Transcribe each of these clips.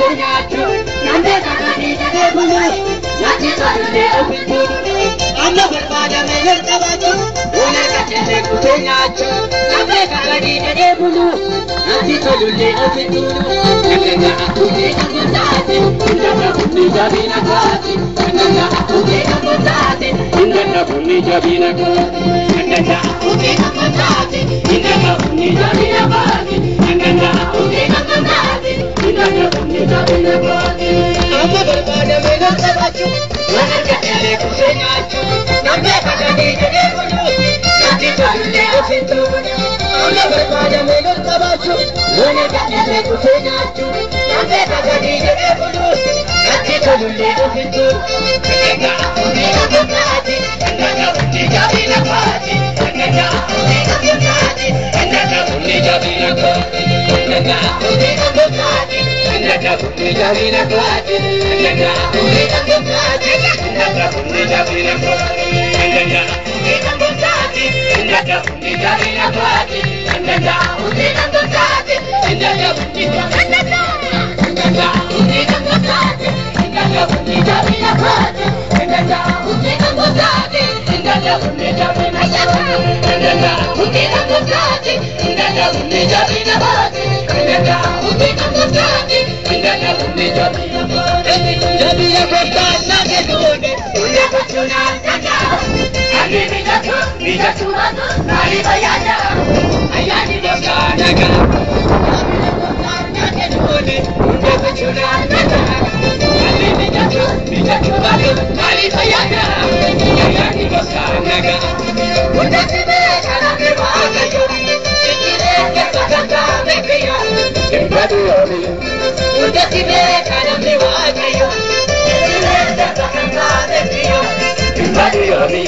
kusenyacho nambe kakani jade bulu nati tolule opitulu amma barbada meher tabacho ole kachele kusenyacho nambe kakani jade bulu nati tolule opitulu nanga akuje kangundate nanga kunni jabina kwati nanga akuje kangundate nanga kunni jabina kwati nanga akuje kangundate nanga kunni jabina kwati nanga akuje kangundate nanga kunni jabina kwati amma barbada meher tabacho ole kachele kusenyacho nambe kakani jade bulu nati tolule opitulu amma barbada meher tabacho ole kachele kusenyacho nambe kakani jade bulu nati tolule opitulu nanga akuje kangundate nanga kunni jabina kwati nanga akuje kangundate nanga kunni jabina kwati nanga akuje kangundate nanga kunni jabina kwati nanga akuje kangundate nanga kunni jabina kwati nanga akuje kangundate nanga kunni jabina kwati nanga akuje kangundate nanga kunni jabina kwati nanga akuje kangundate nanga kunni jabina kwati nanga akuje kangundate nanga kunni jabina kwati nanga akuje kangundate nanga kunni jabina kwati nanga akuje kangundate nanga kunni jabina kwati jabina kwati nage done uye kuchuna nanga ani bijatu nari bayana ayani doka naga nage done uye kuchuna nanga ani bijatu nari bayana ayani doka naga undasibe kana mewaga yo ikire kaka mekiya embadu yomi undasibe kana mewaga yo ikire kaka mekiya embadu yomi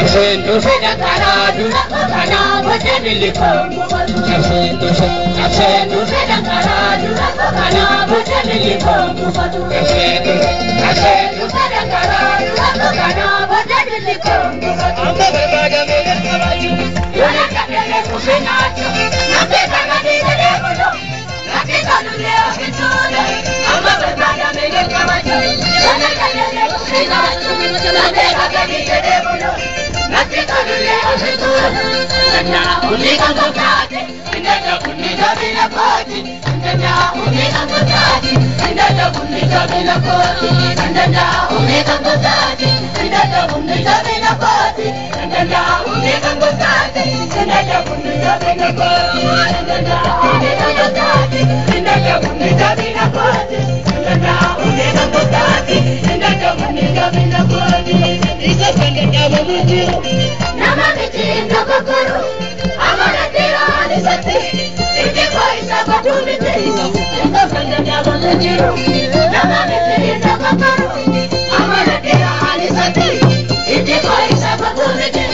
Absento se dangará durattu kana bote milikongu fatu. Absento se dangará durattu kana bote milikongu fatu. Absento se dangará durattu kana bote milikongu fatu. Amma berbada mele kabaju, yole kapele kusenacho, nabe kagadi de bolo, nabe kalule afitule. Amma berbada mele kabaju, yole kapele kusenacho, nabe kagadi de bolo. Nati kalule afitule. Nanya uni kangokati, nanya uni kabila kati, nanya uni kangokati, nanya uni kabila kati, nanya uni kangokati, nanya uni kabila kati, nanya uni kangokati, nanya uni kabila kati, nanya uni kangokati, nanya uni kabila kati, nanya uni kangokati, nanya uni kabila kati. Isa kanga mujiro, nama michinda kokoro, amara tera alisate, ite koisa batumite. Isa kanga mujiro, nama michinda kokoro, amara tera alisate, ite koisa batumite.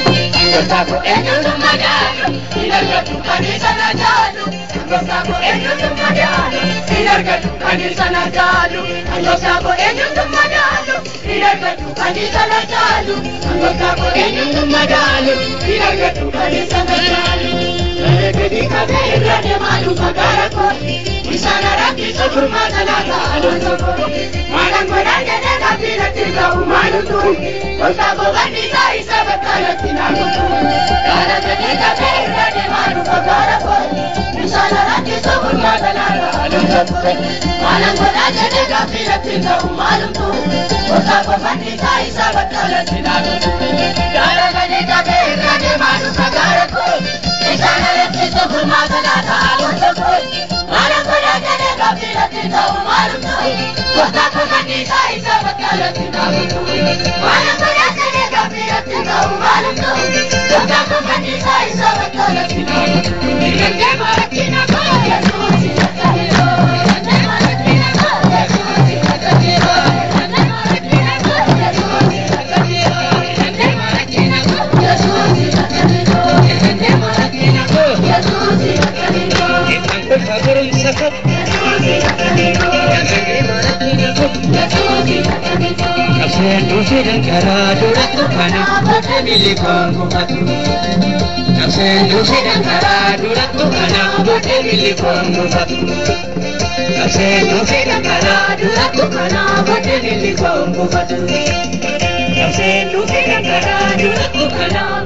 Ngosako enyo tumadalo, ilarga tukanisa na jalu. Ngosako enyo tumadalo, ilarga tukanisa na jalu. Ngosako enyo tumadalo, ilarga tukanisa na jalu. Ngosako enyo tumadalo, ilarga tukanisa na jalu. Gadi kabela de malu pagara ko, isana raki sofurma talaka alonso ko. Malang baranya de kapila tika umalu tu, ngosako gadi sai sabakala tinago tu. Kara gadi kabela de malu pagara ko, isana raki sofurma talaka alonso ko. Malang baranya de kapila tika umalu tu, ngosako gadi sai sabakala tinago tu. Kara gadi kabela de malu pagara ko. Isana raki sofurma talaka alonso ko. Malang baranya de kapila tika umalu tu, ngosako gadi sai sabakala tinago tu. Malang baranya de kapila tika umalu tu, ngosako gadi sai sabakala tinago tu. Ilande maratina ko Yesus itakahiro, ilande maratina ko Yesus itakahiro, ilande maratina ko Yesus itakahiro, ilande maratina ko Yesus itakahiro, ilande maratina ko Yesus itakahiro. Itangko sabarul sakat Yesus itakahiro, ilande maratina ko Yesus itakahiro. Absento se dangará durattu kana bote milikongu fatu. Absento se dangará durattu kana bote milikongu fatu. Absento se dangará durattu kana bote milikongu fatu. Absento se dangará durattu kana